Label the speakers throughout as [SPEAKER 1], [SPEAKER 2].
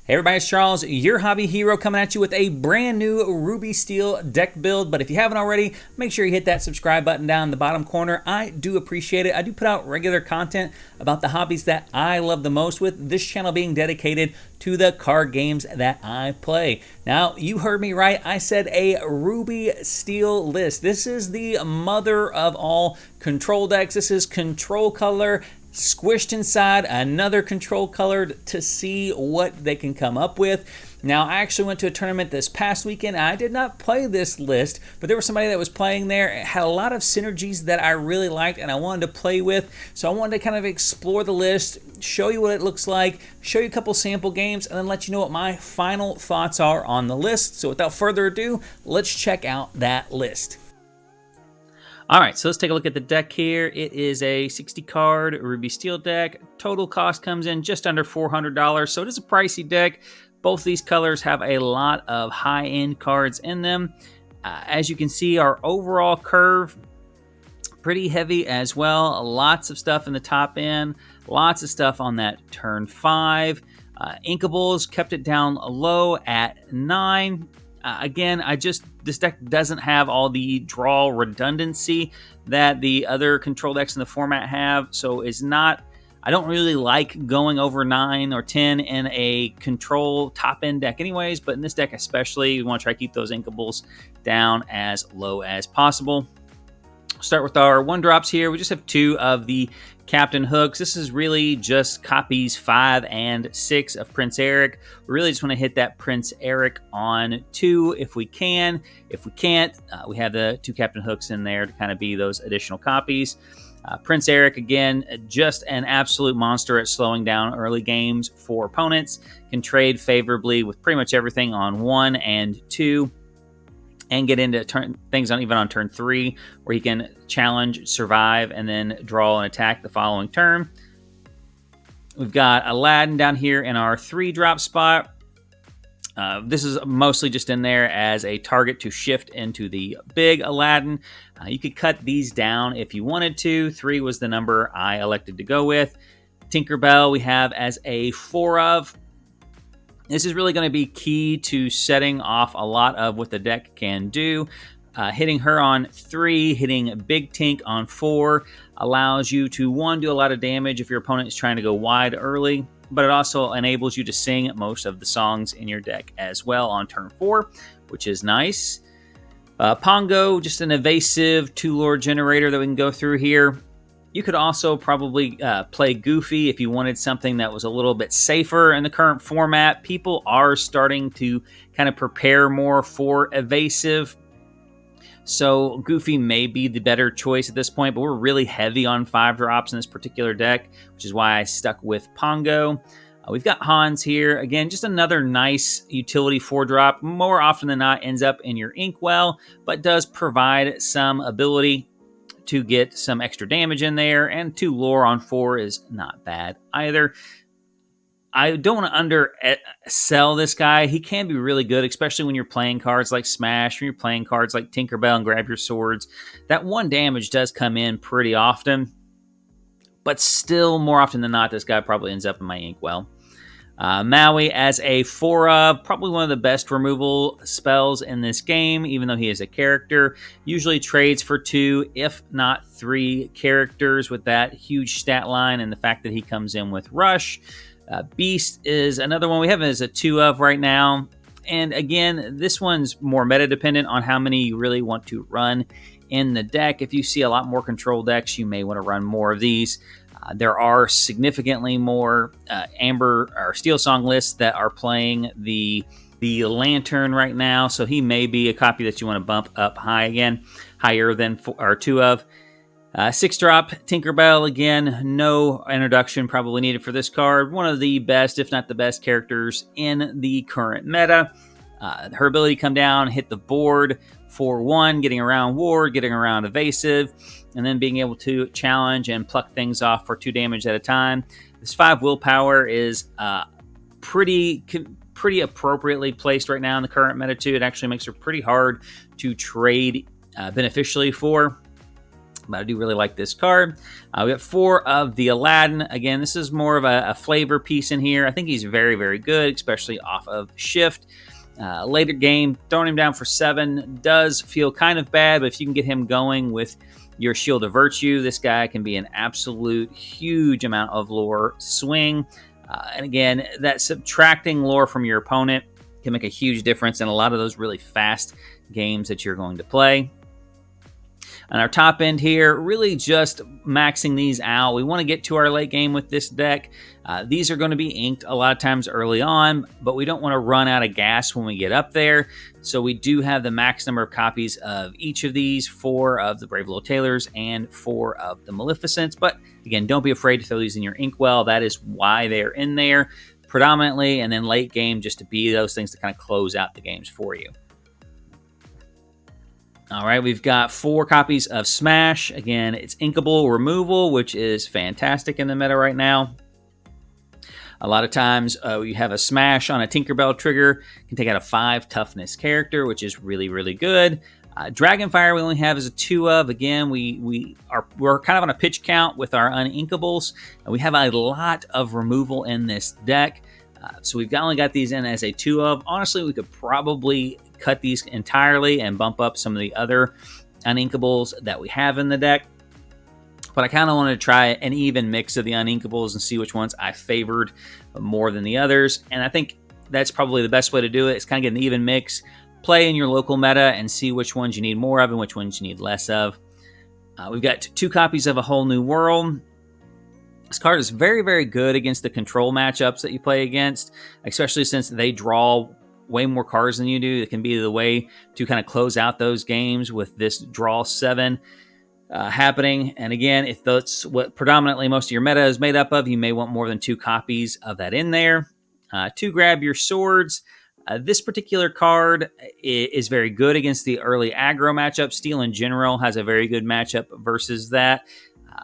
[SPEAKER 1] Hey everybody, it's Charles, your hobby hero, coming at you with a brand new Ruby Steel deck build. But if you haven't already, make sure you hit that subscribe button down in the bottom corner. I do appreciate it. I do put out regular content about the hobbies that I love the most, with this channel being dedicated to the card games that I play. Now, you heard me right. I said a Ruby Steel list. This is the mother of all control decks. This is control color squished inside another control color to see what they can come up with. Now, I actually went to a tournament this past weekend. I did not play this list, but there was somebody that was playing there. It had a lot of synergies that I really liked and I wanted to play with. So I wanted to kind of explore the list, show you what it looks like, show you a couple sample games, and then let you know what my final thoughts are on the list. So without further ado, let's check out that list. All right, so let's take a look at the deck here. It is a 60-card Ruby Steel deck. Total cost comes in just under $400, so it is a pricey deck. Both these colors have a lot of high-end cards in them. As you can see, our overall curve, pretty heavy as well. Lots of stuff in the top end, lots of stuff on that turn 5. Inkables kept it down low at 9. Again, this deck doesn't have all the draw redundancy that the other control decks in the format have, so I don't really like going over 9 or 10 in a control top-end deck anyways, but in this deck especially, we want to try to keep those Inkables down as low as possible. Start with our 1-drops here. We just have 2 of the Captain Hooks. This is really just copies 5 and 6 of Prince Eric. We really just want to hit that Prince Eric on 2 if we can. If we can't, we have the 2 Captain Hooks in there to kind of be those additional copies. Prince Eric, again, just an absolute monster at slowing down early games for opponents. Can trade favorably with pretty much everything on 1 and 2. And get into things even on turn 3, where he can challenge, survive, and then draw and attack the following turn. We've got Aladdin down here in our 3-drop spot. This is mostly just in there as a target to shift into the big Aladdin. You could cut these down if you wanted to. 3 was the number I elected to go with. Tinkerbell we have as a 4 of. This is really going to be key to setting off a lot of what the deck can do. Hitting her on 3, hitting Big Tink on 4 allows you to, 1, do a lot of damage if your opponent is trying to go wide early, but it also enables you to sing most of the songs in your deck as well on turn 4, which is nice. Pongo, just an evasive 2-lore generator that we can go through here. You could also probably play Goofy if you wanted something that was a little bit safer in the current format. People are starting to kind of prepare more for evasive, so Goofy may be the better choice at this point, but we're really heavy on 5-drops in this particular deck, which is why I stuck with Pongo. We've got Hans here. Again, just another nice utility 4-drop. More often than not ends up in your Inkwell, but does provide some ability to get some extra damage in there, and 2 lore on 4 is not bad either. I don't want to undersell this guy. He can be really good, especially when you're playing cards like Smash, when you're playing cards like Tinkerbell and Grab Your Swords. That 1 damage does come in pretty often, but still, more often than not, this guy probably ends up in my Inkwell. Maui as a 4 of, probably one of the best removal spells in this game, even though he is a character. Usually trades for 2, if not 3 characters with that huge stat line and the fact that he comes in with Rush. Beast is another one we have as a 2 of right now. And again, this one's more meta dependent on how many you really want to run in the deck. If you see a lot more control decks, you may want to run more of these. There are significantly more Amber or Steel Song lists that are playing the Lantern right now, so he may be a copy that you want to bump up higher than 2 of. 6-drop Tinkerbell, again, no introduction probably needed for this card. One of the best, if not the best, characters in the current meta. Her ability to come down, hit the board for 1, getting around ward, getting around evasive, and then being able to challenge and pluck things off for 2 damage at a time. This 5 willpower is pretty appropriately placed right now in the current meta too. It actually makes her pretty hard to trade beneficially for. but I do really like this card. We got 4 of the Aladdin. Again, this is more of a flavor piece in here. I think he's very, very good, especially off of Shift. Later game, throwing him down for 7 does feel kind of bad, but if you can get him going with your Shield of Virtue, this guy can be an absolute huge amount of lore swing. And again, that subtracting lore from your opponent can make a huge difference in a lot of those really fast games that you're going to play. On our top end here, really just maxing these out. We want to get to our late game with this deck. These are going to be inked a lot of times early on, but we don't want to run out of gas when we get up there. So we do have the max number of copies of each of these, 4 of the Brave Little Tailors and 4 of the Maleficents. But again, don't be afraid to throw these in your inkwell. That is why they're in there predominantly, and then late game just to be those things to kind of close out the games for you. All right, we've got 4 copies of Smash. Again, it's inkable removal, which is fantastic in the meta right now. A lot of times you have a Smash on a Tinkerbell trigger, can take out a 5 toughness character, which is really, really good. Dragonfire we only have as a 2 of. Again, we're kind of on a pitch count with our uninkables, and we have a lot of removal in this deck. So we've only got these in as a 2 of. Honestly, we could probably cut these entirely and bump up some of the other uninkables that we have in the deck. But I kind of want to try an even mix of the uninkables and see which ones I favored more than the others. And I think that's probably the best way to do it. It's kind of get an even mix, play in your local meta, and see which ones you need more of and which ones you need less of. We've got 2 copies of A Whole New World. This card is very, very good against the control matchups that you play against, especially since they draw way more cards than you do. It can be the way to kind of close out those games with this draw 7 happening. And again, if that's what predominantly most of your meta is made up of, you may want more than 2 copies of that in there. To grab your swords, this particular card is very good against the early aggro matchup. Steel in general has a very good matchup versus that.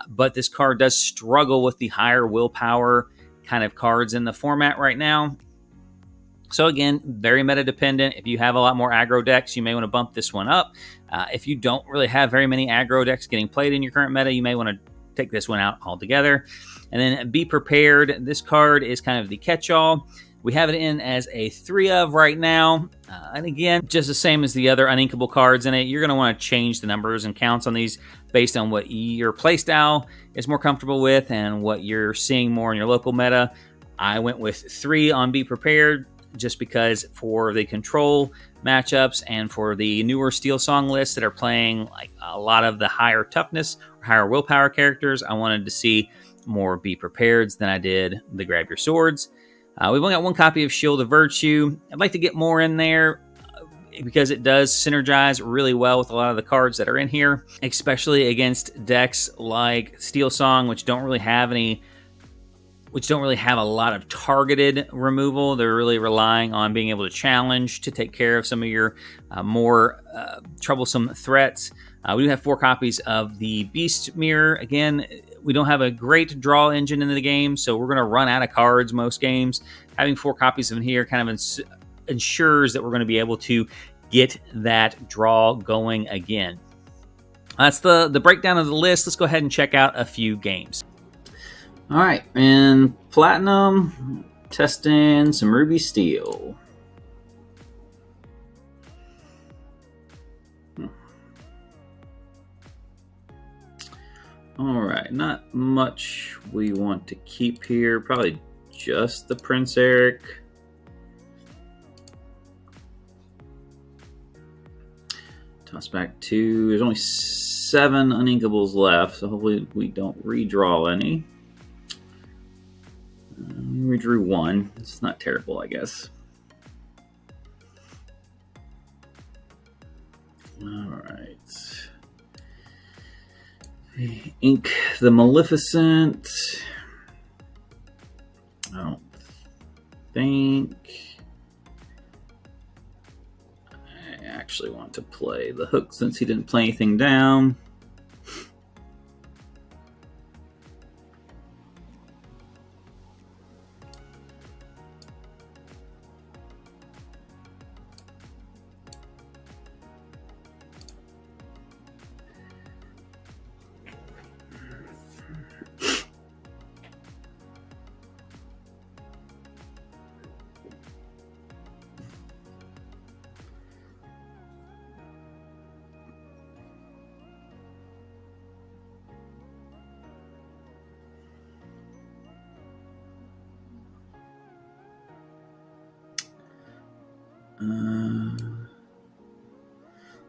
[SPEAKER 1] But this card does struggle with the higher willpower kind of cards in the format right now. So again, very meta dependent. If you have a lot more aggro decks, you may want to bump this one up. If you don't really have very many aggro decks getting played in your current meta, you may want to take this one out altogether. And then Be Prepared. This card is kind of the catch-all. We have it in as a 3 of right now. And again, just the same as the other uninkable cards in it, you're going to want to change the numbers and counts on these based on what your playstyle is more comfortable with and what you're seeing more in your local meta. I went with 3 on Be Prepared just because for the control matchups and for the newer Steel Song lists that are playing like a lot of the higher toughness or higher willpower characters, I wanted to see more Be Prepareds than I did the Grab Your Swords. We've only got 1 copy of Shield of Virtue. I'd like to get more in there because it does synergize really well with a lot of the cards that are in here, especially against decks like Steel Song, which don't really have a lot of targeted removal. They're really relying on being able to challenge to take care of some of your more troublesome threats. We do have 4 copies of the Beast Mirror. Again, we don't have a great draw engine in the game, so we're going to run out of cards most games. Having 4 copies of it here kind of ensures that we're going to be able to get that draw going again. That's the breakdown of the list. Let's go ahead and check out a few games. All right, and Platinum, testing some Ruby Steel. All right, not much we want to keep here. Probably just the Prince Eric. Toss back 2. There's only 7 uninkables left, so hopefully we don't redraw any. We drew 1. It's not terrible, I guess. All right. Ink the Maleficent. I don't think I actually want to play the Hook since he didn't play anything down.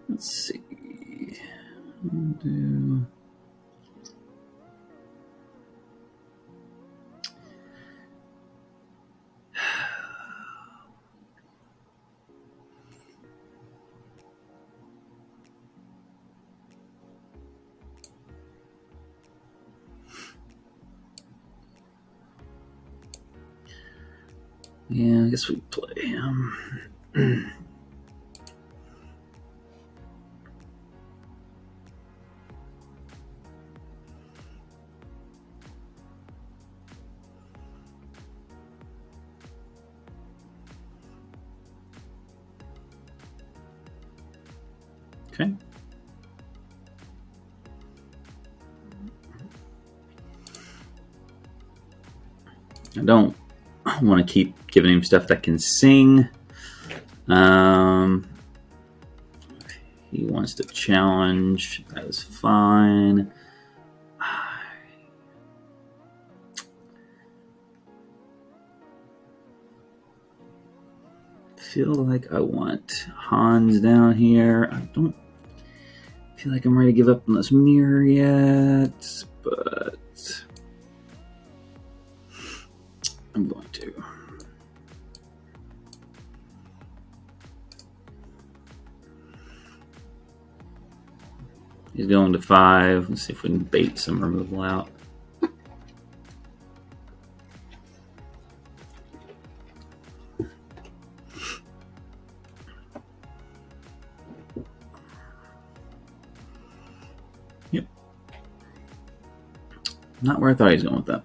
[SPEAKER 2] Let's see. Do yeah, I guess we play him. Okay. I don't want to keep giving him stuff that can sing. He wants to challenge. That is fine. I feel like I want Hans down here. I don't feel like I'm ready to give up on this mirror yet, but I'm going to. He's going to 5. Let's see if we can bait some removal out. Yep. Not where I thought he was going with that.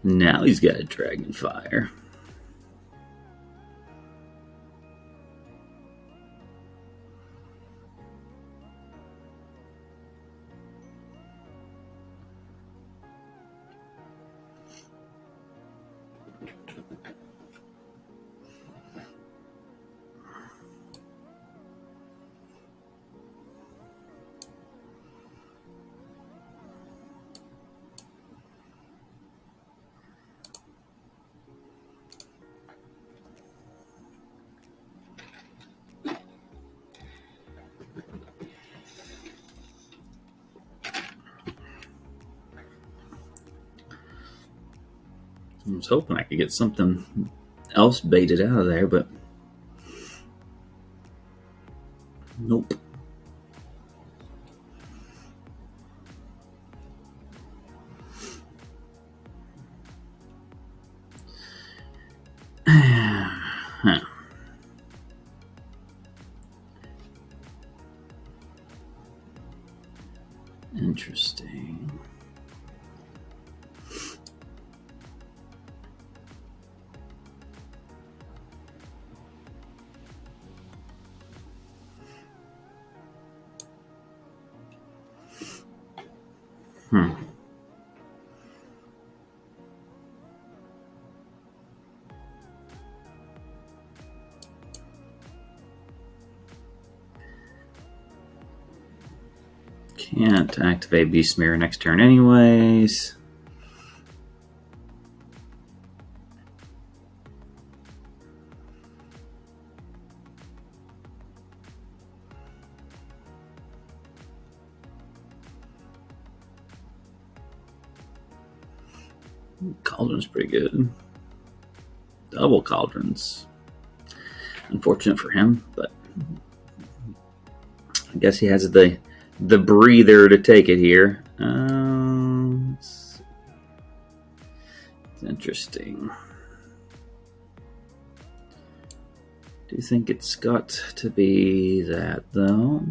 [SPEAKER 2] Now he's got a Dragon Fire. I was hoping I could get something else baited out of there, but nope. Huh. Interesting. Can't activate Beast Mirror next turn anyways. Cauldron's pretty good. Double cauldrons. Unfortunate for him, but I guess he has the breather to take it here. It's interesting. Do you think it's got to be that though?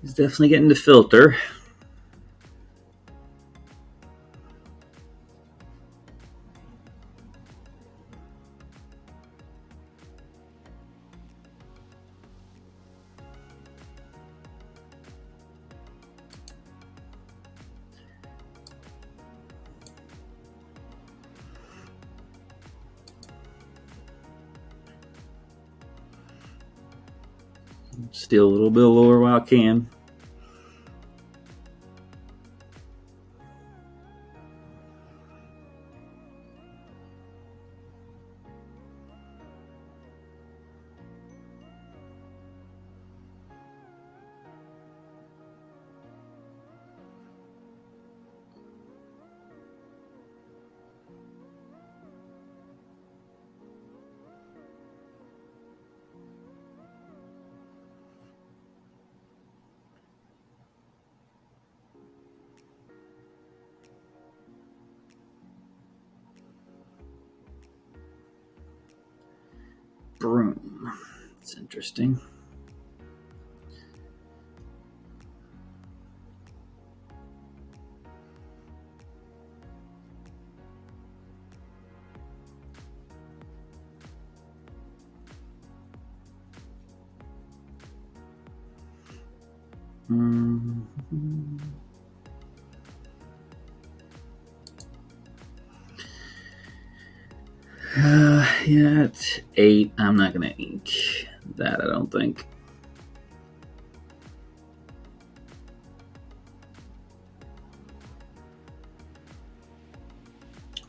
[SPEAKER 2] He's definitely getting the filter. Steal a little bit of lore while I can. Broom. It's interesting. Yeah, it's 8. I'm not going to ink that, I don't think.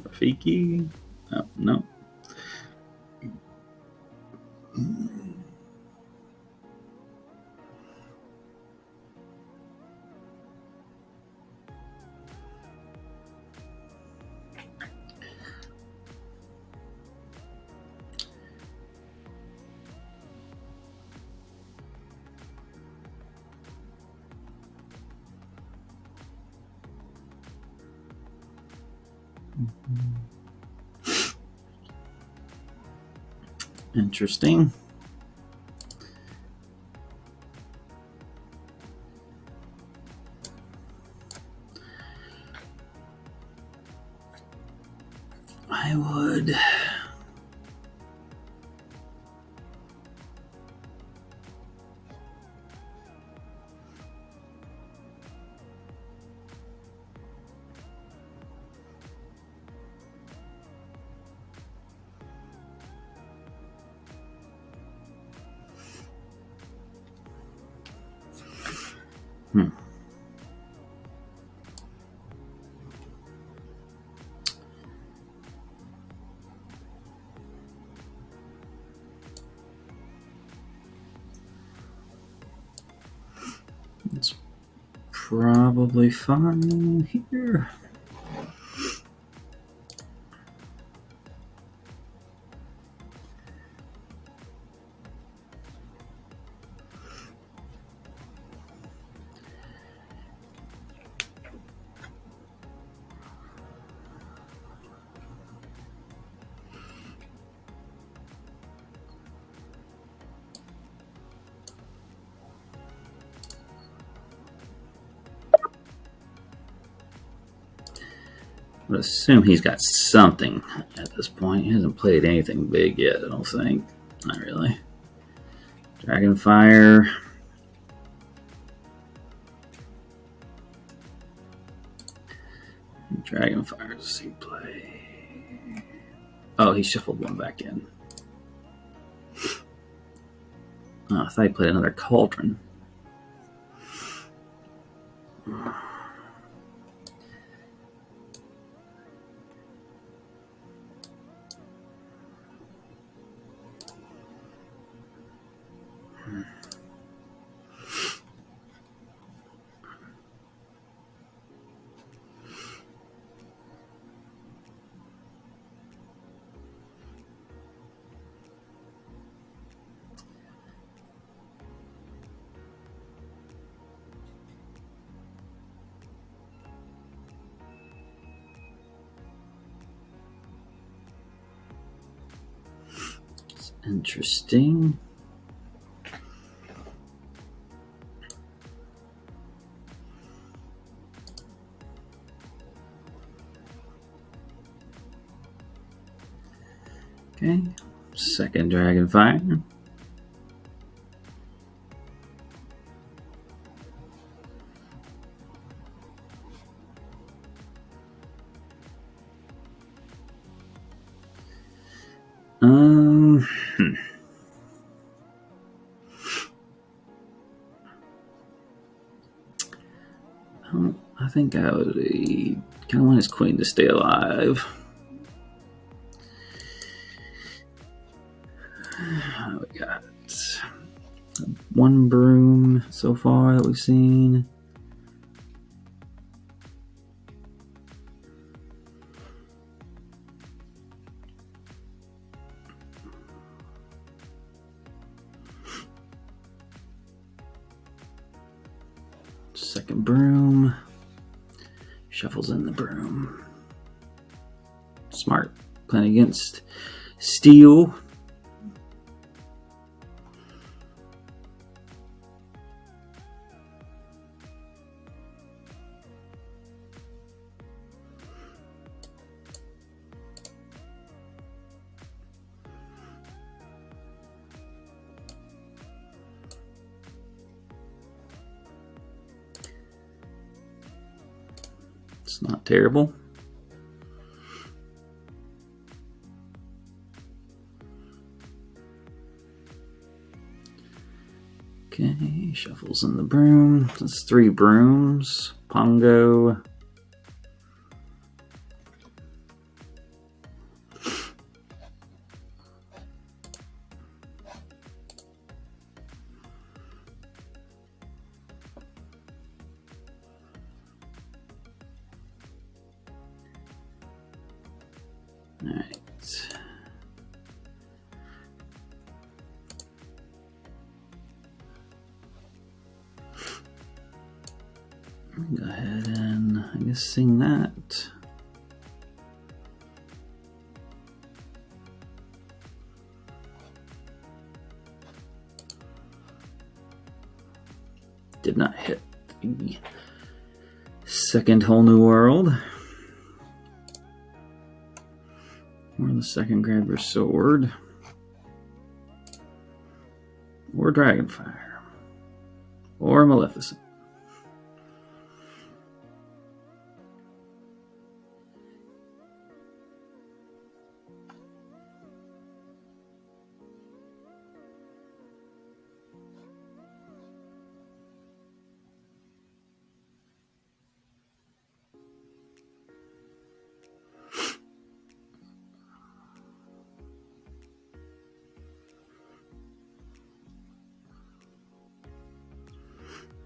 [SPEAKER 2] Rafiki? Oh, no. Interesting. I would. It's probably fine here. I would assume he's got something at this point. He hasn't played anything big yet, I don't think. Not really. Dragonfire. Dragonfire, does he play? Oh, he shuffled one back in. Oh, I thought he played another Cauldron. It's interesting. Okay, second Dragonfire. Hmm. I think I would kind of want his queen to stay alive. We got one broom so far that we've seen. Second broom. Shuffles in the broom. Smart. Playing against steel. It's not terrible. Okay, shuffles in the broom. That's 3 brooms. Pongo. All right. Go ahead and I guess sing that. Did not hit the second whole new world. Or the second grab your sword. Or Dragonfire. Or Maleficent.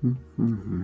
[SPEAKER 2] Mm-hmm.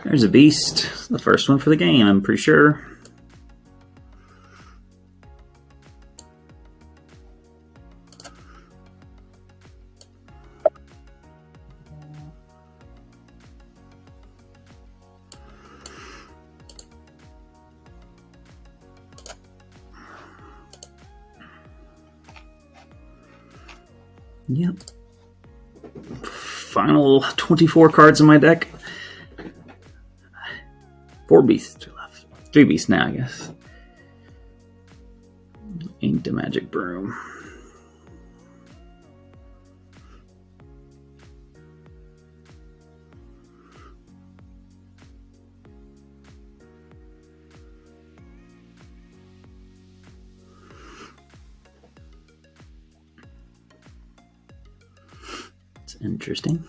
[SPEAKER 2] There's a beast. The first one for the game, I'm pretty sure. Yep. Final 24 cards in my deck. 4 beasts left. 3 beasts now, I guess. Inked a magic broom. It's interesting.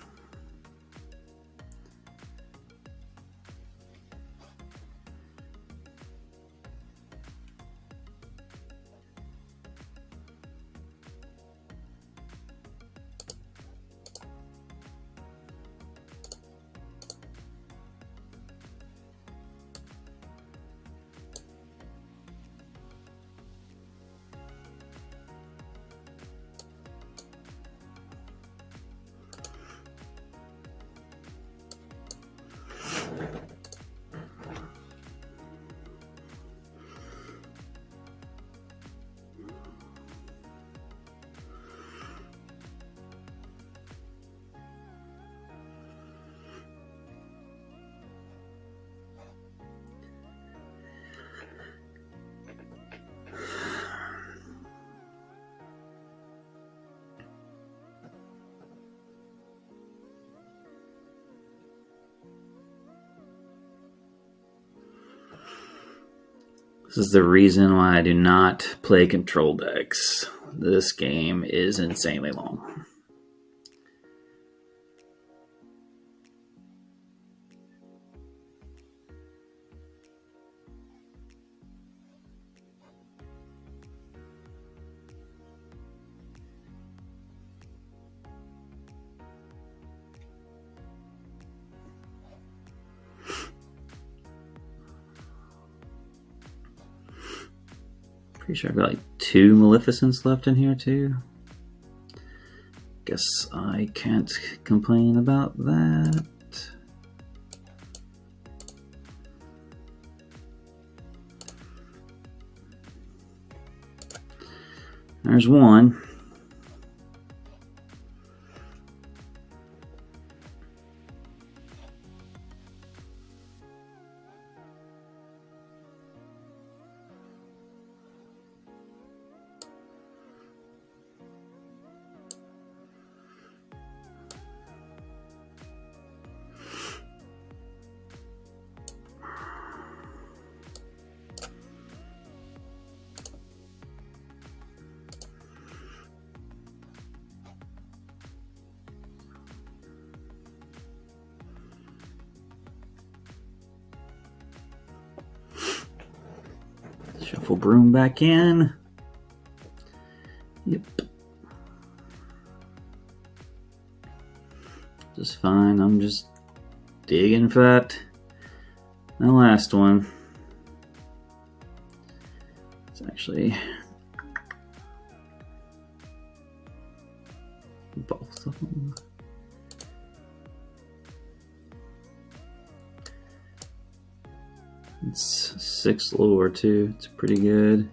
[SPEAKER 2] This is the reason why I do not play control decks. This game is insanely long. Pretty sure I've got like 2 Maleficents left in here too. Guess I can't complain about that. There's one. Shuffle broom back in. Yep. Just fine. I'm just digging for that. The last one. It's actually both of them. It's 6 lore too. It's pretty good.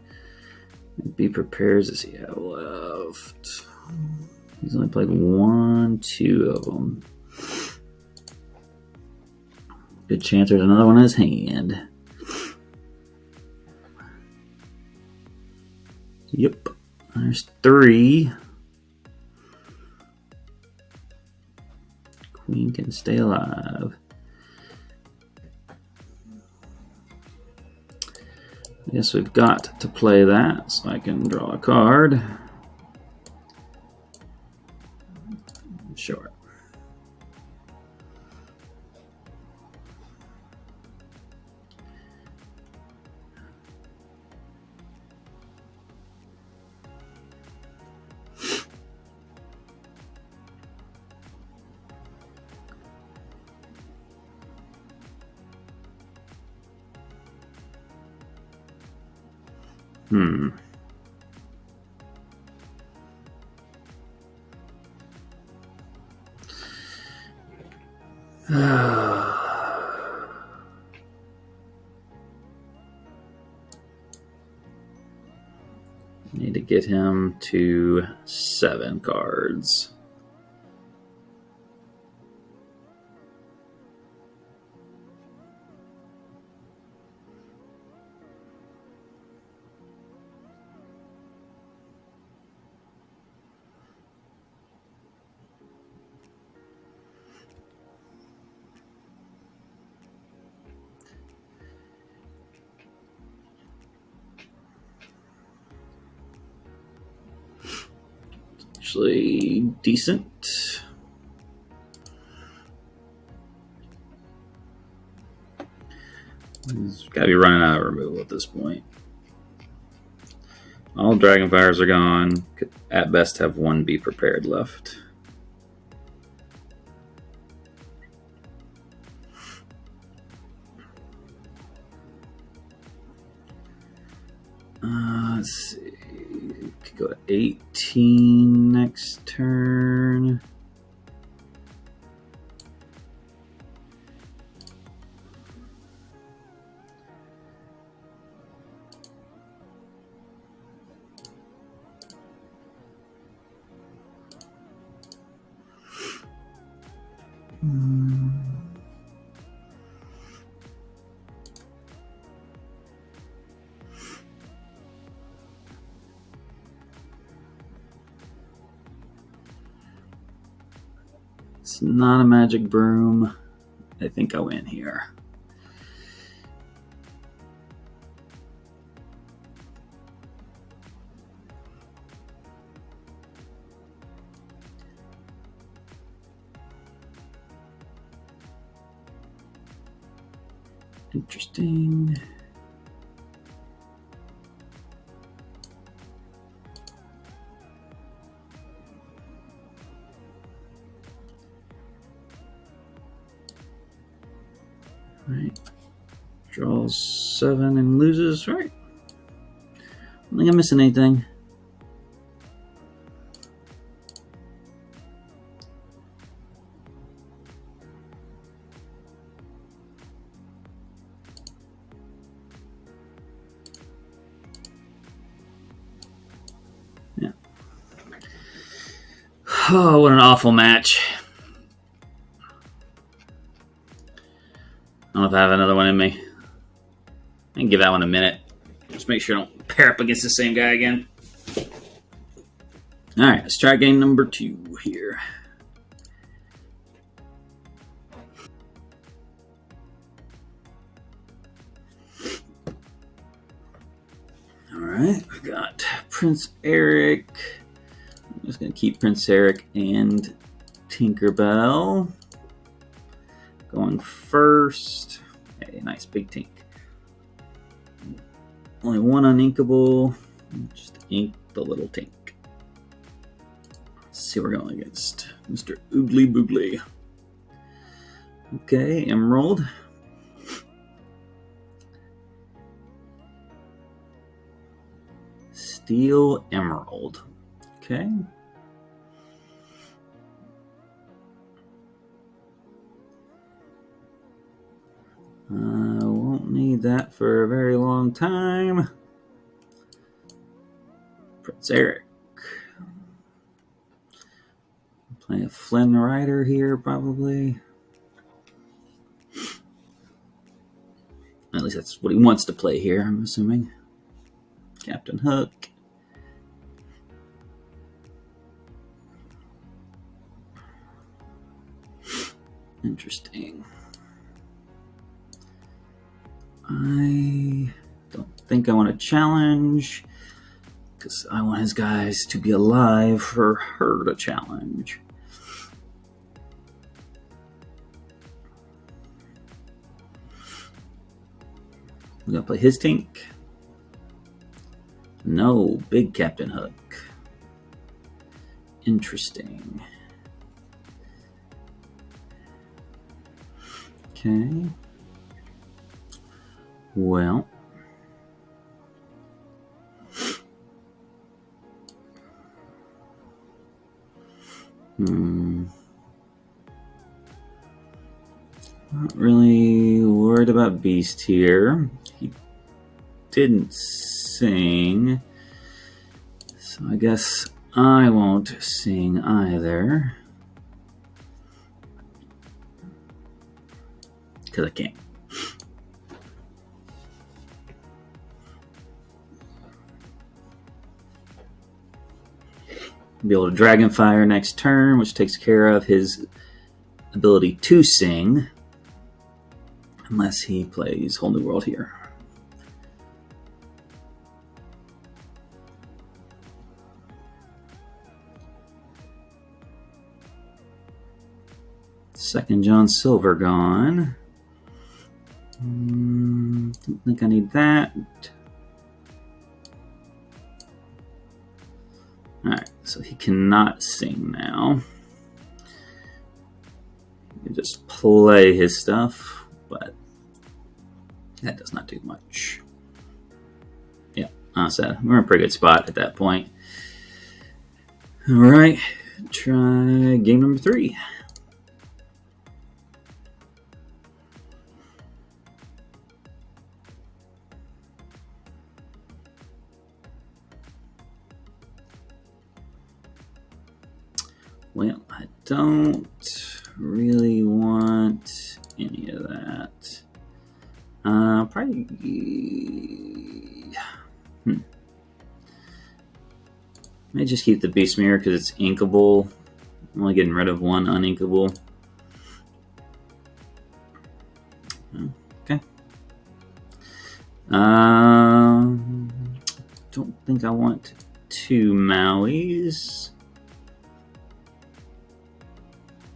[SPEAKER 2] Be prepared to see how left. He's only played 1, 2 of them. Good chance there's another one in his hand. Yep. There's 3. Queen can stay alive. I guess we've got to play that so I can draw a card. Sure. Hmm. Need to get him to 7 cards. Actually decent. He's got to be running out of removal at this point. All Dragonfires are gone. Could at best have 1 Be Prepared left. Let's see. Could go to 18 next turn. It's not a magic broom. I think I win here. Interesting. Right. Draws 7 and loses, right? I don't think I'm missing anything. Yeah. Oh, what an awful match. I don't know if I have another one in me. I can give that one a minute. Just make sure I don't pair up against the same guy again. Alright, let's try game number 2 here. Alright, we got Prince Eric. I'm just going to keep Prince Eric and Tinkerbell. Going first. Hey, nice big tink. Only 1 uninkable. Just ink the little tink. Let's see what we're going against. Mr. Oogly Boogly. Okay, Emerald. Steel Emerald. Okay. Won't need that for a very long time. Prince Eric. Playing a Flynn Rider here, probably. At least that's what he wants to play here, I'm assuming. Captain Hook. Interesting. I don't think I want to challenge because I want his guys to be alive for her to challenge. We're going to play his tink. No, big Captain Hook. Interesting. Okay. Well. Not really worried about Beast here. He didn't sing, so I guess I won't sing either. Because I can't. Be able to Dragonfire next turn, which takes care of his ability to sing. Unless he plays Whole New World here. Second John Silver gone. Don't think I need that. Alright, so he cannot sing now. He can just play his stuff, but that does not do much. Yeah, so we're in a pretty good spot at that point. Alright, try game number 3. Well, I don't really want any of that. Probably. May just keep the Beast Mirror because it's inkable. I'm only getting rid of one uninkable. Okay. Don't think I want 2 Mauis.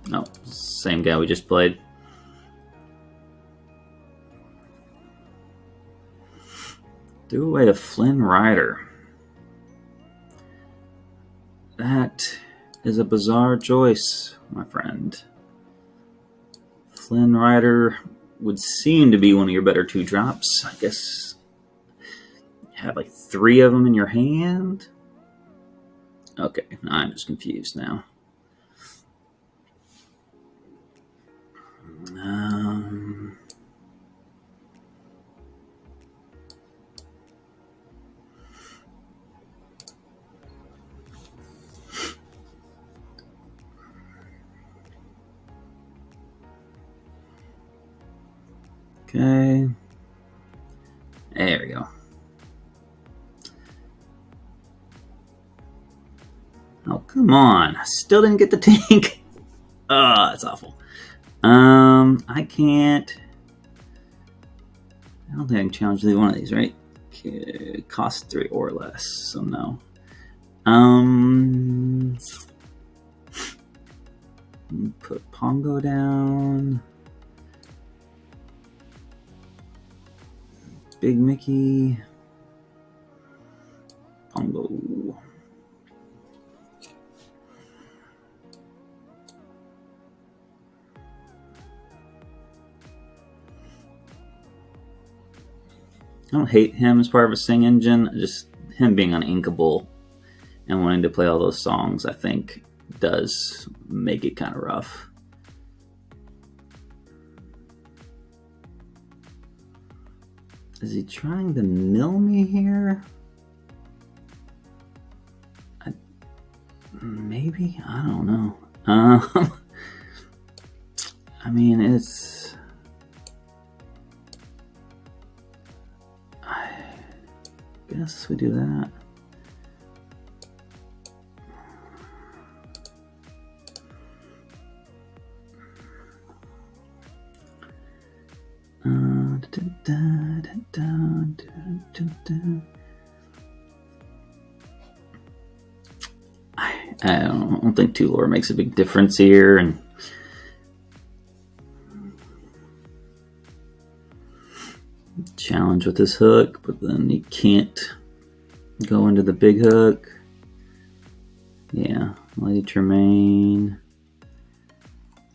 [SPEAKER 2] No, same guy we just played. Do away to Flynn Rider. That is a bizarre choice, my friend. Flynn Rider would seem to be one of your better 2-drops. I guess you have like 3 of them in your hand. Okay, I'm just confused now. Okay. There we go. Oh, come on. I still didn't get the tank. Oh, that's awful. I can't. I don't think I can challenge either one of these, right? It costs 3 or less, so no. Put Pongo down. Big Mickey. Pongo. I don't hate him as part of a sing engine. Just him being uninkable and wanting to play all those songs, I think, does make it kind of rough. Is he trying to mill me here? Maybe? I don't know. I mean, it's... I guess we do that. I don't think 2 lore makes a big difference here, and challenge with this hook, but then you can't go into the big hook. Yeah, Lady Tremaine.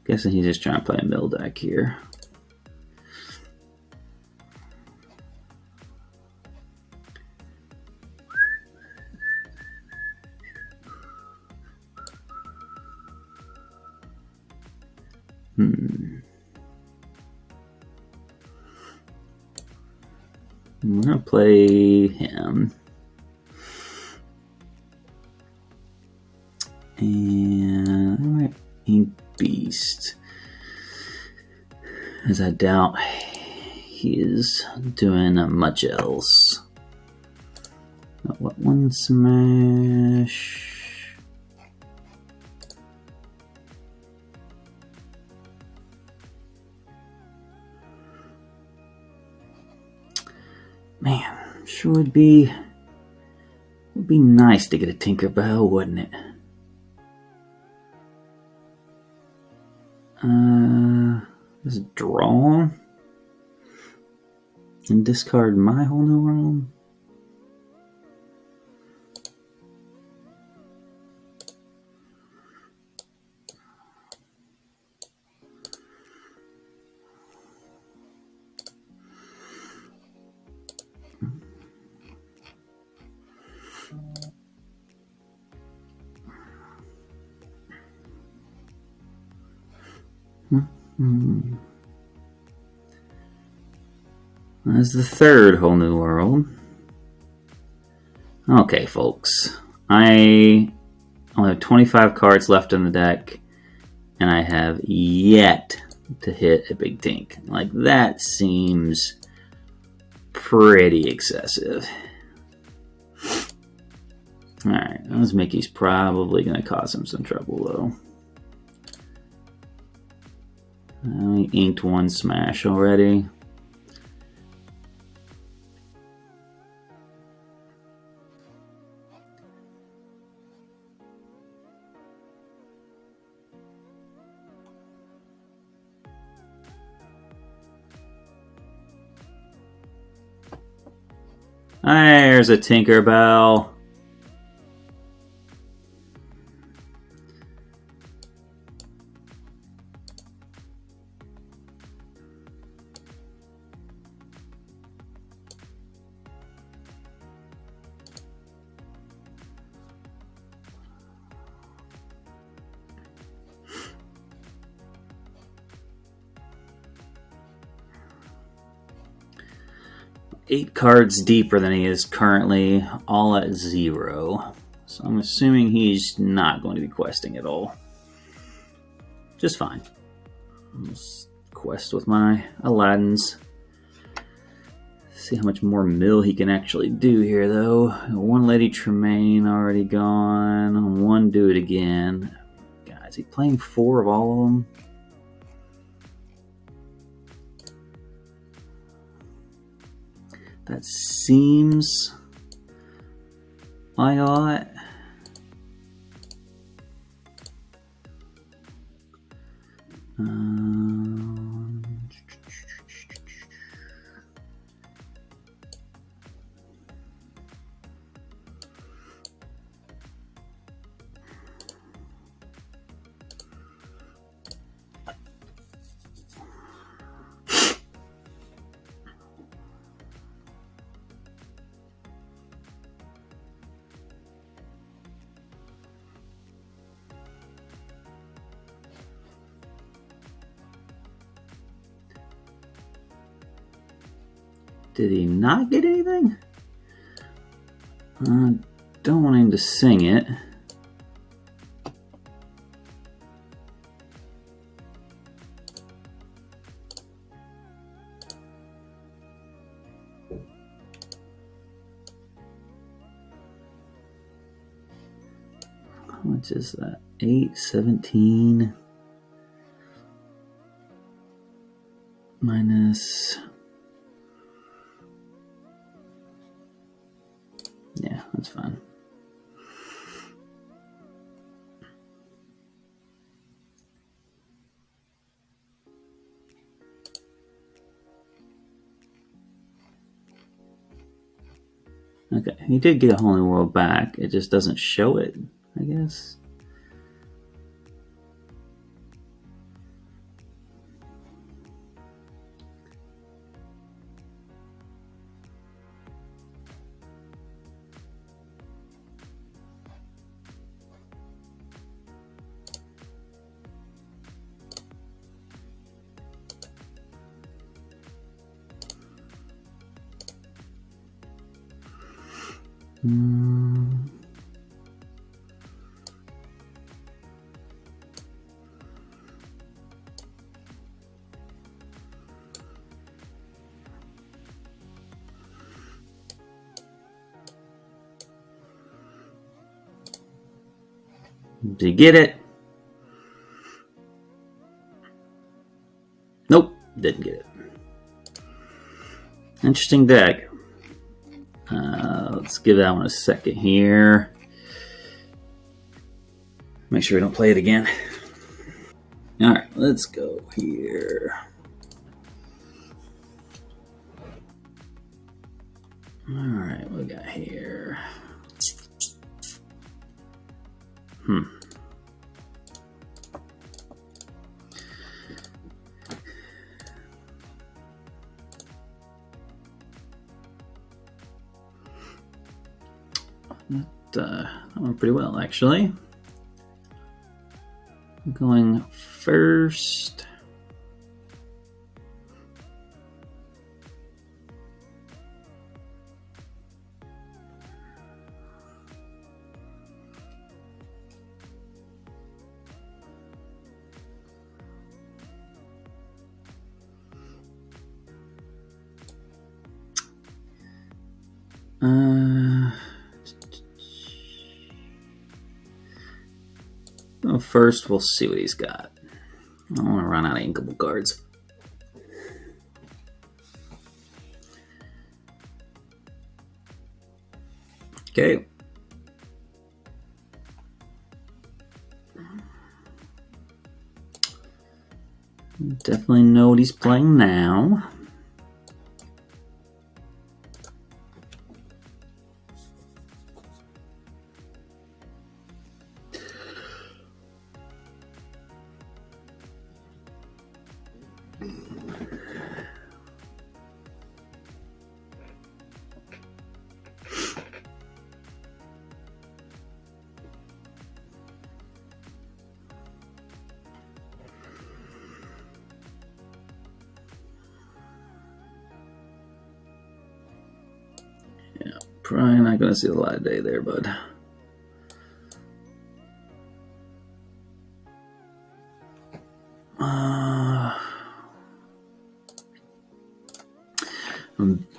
[SPEAKER 2] Guessing he's just trying to play a mill deck here. I'm gonna play him. And I might Ink Beast, as I doubt he is doing much else. What one smash? Man, sure would be nice to get a Tinkerbell, wouldn't it? Just draw and discard my whole new world. That's the third whole new world. Okay, folks. I only have 25 cards left in the deck, and I have yet to hit a big tink. Like, that seems pretty excessive. Alright, this Mickey's probably going to cause him some trouble, though. I only inked one smash already. There's a Tinkerbell. Eight cards deeper than he is currently, all at 0. So I'm assuming he's not going to be questing at all. Just fine. I'll just quest with my Aladdins. See how much more mill he can actually do here, though. One Lady Tremaine already gone. One Do It Again. God, is he playing 4 of all of them? That seems like a lot. Did he not get anything? Don't want him to sing it. How much is that? 817 minus. Yeah, that's fine. Okay, he did get a whole new world back. It just doesn't show it, I guess. Did you get it? Nope, didn't get it. Interesting deck. Let's give that one a second here. Make sure we don't play it again. All right, let's go here. All right, what we got here? That went pretty well, actually. Going first. First, we'll see what he's got. I don't want to run out of inkable cards. Okay. Definitely know what he's playing now. Probably not going to see the light of day there, bud.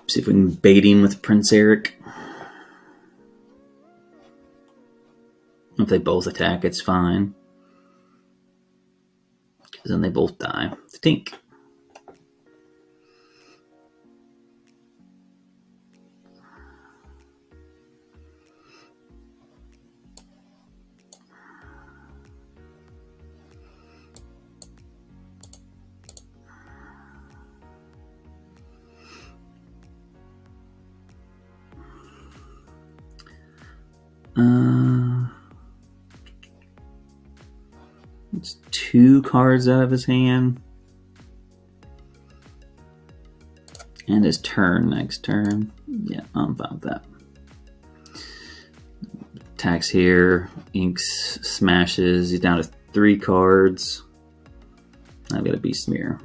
[SPEAKER 2] See if we can bait him with Prince Eric. If they both attack, it's fine. Because then they both die. Tink. It's 2 cards out of his hand. And his turn next turn. Yeah, I'm fine with that. Attacks here. Inks, smashes. He's down to 3 cards. I've got a Beast Mirror.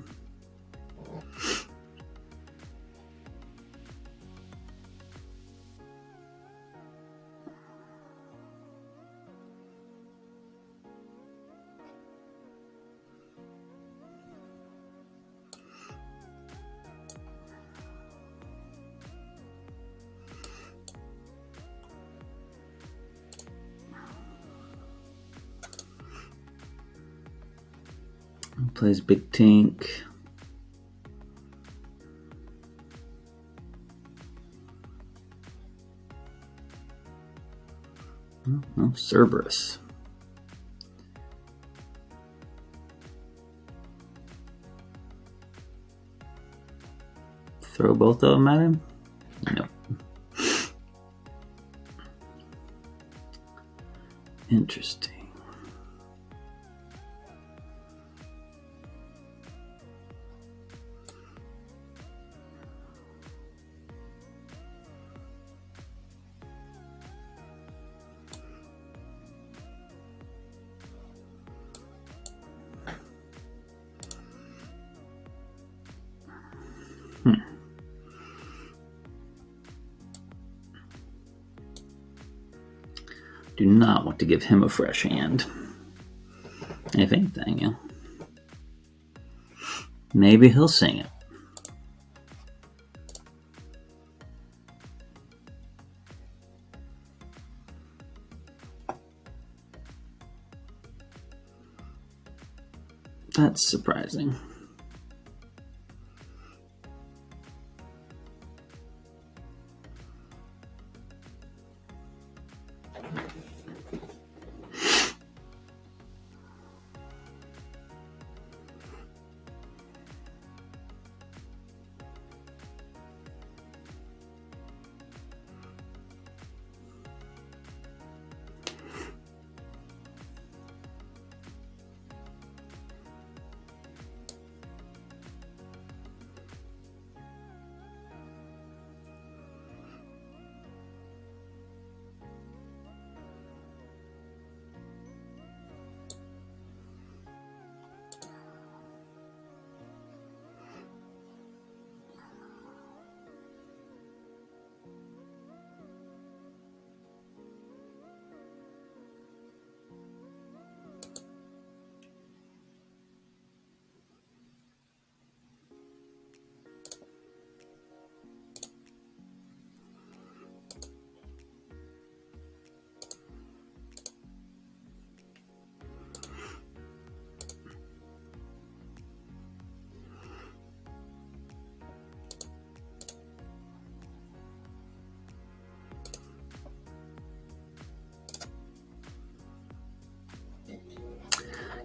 [SPEAKER 2] Plays Big Tink. Oh, Cerberus. Throw both of them at him? Nope. Interesting. Do not want to give him a fresh hand. If anything, you know, maybe he'll sing it. That's surprising.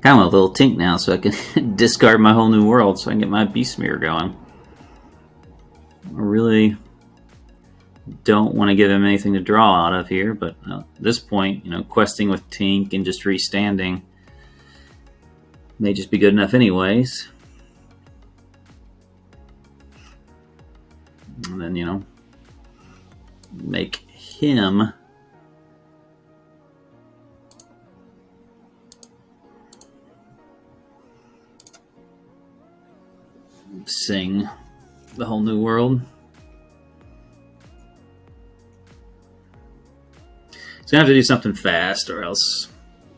[SPEAKER 2] Kind of a little tink now, so I can discard my whole new world, so I can get my beast smear going. I really don't want to give him anything to draw out of here, but at this point, you know, questing with Tink and just restanding may just be good enough anyways. And then, you know, make him sing the whole new world. He's gonna have to do something fast, or else,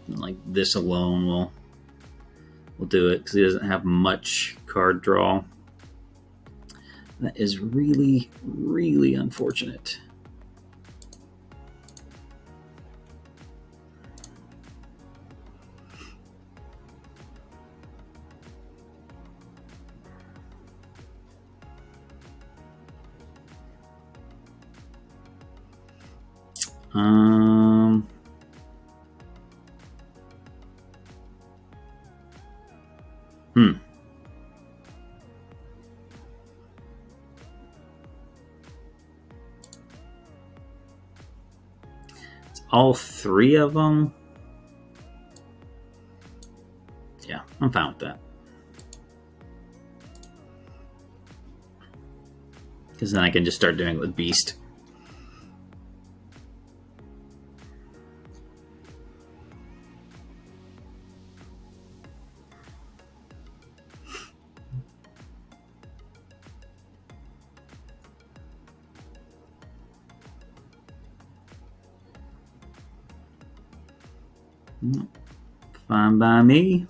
[SPEAKER 2] like, this alone will do it, because he doesn't have much card draw. That is really, really unfortunate. It's all three of them. Yeah, I'm fine with that. Because then I can just start doing it with Beast. Fine by me.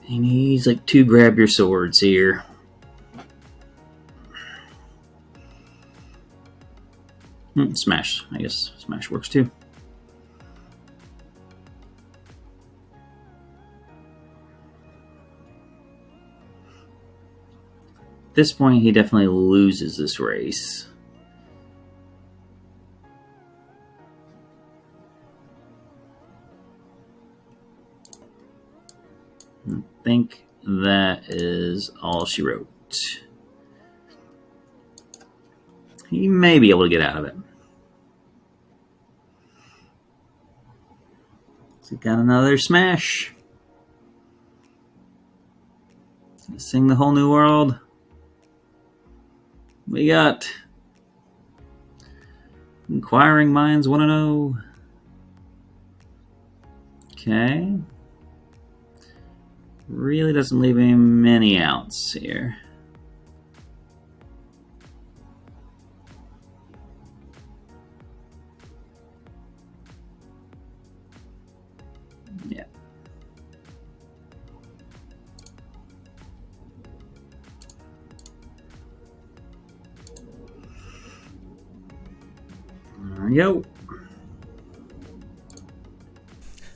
[SPEAKER 2] He needs like 2 grab your swords here. Smash. I guess smash works too. At this point, he definitely loses this race. I think that is all she wrote. He may be able to get out of it. So he got another smash. Sing the whole new world. We got Inquiring Minds want to know. Okay. Really doesn't leave me many outs here. Yeah. There we go.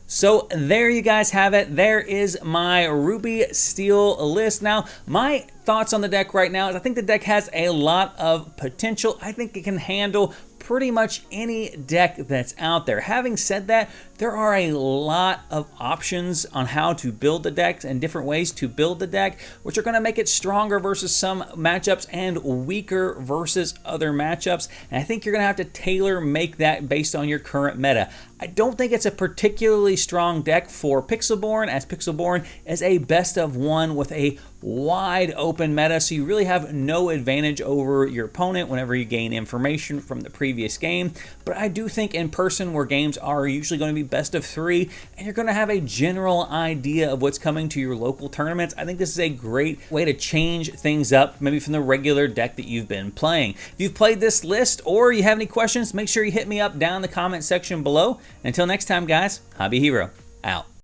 [SPEAKER 1] So there you guys have it. There is my Ruby Steel list. Now, my thoughts on the deck right now is I think the deck has a lot of potential. I think it can handle pretty much any deck that's out there. Having said that, there are a lot of options on how to build the decks and different ways to build the deck, which are going to make it stronger versus some matchups and weaker versus other matchups. And I think you're going to have to tailor make that based on your current meta. I don't think it's a particularly strong deck for Pixelborn, as Pixelborn is a best of one with a wide open meta, so you really have no advantage over your opponent whenever you gain information from the previous game. But I do think in person, where games are usually going to be best of 3 and you're going to have a general idea of what's coming to your local tournaments, I think this is a great way to change things up, maybe from the regular deck that you've been playing. If you've played this list or you have any questions, make sure you hit me up down in the comment section below. And until next time, guys, Hobby Hero out.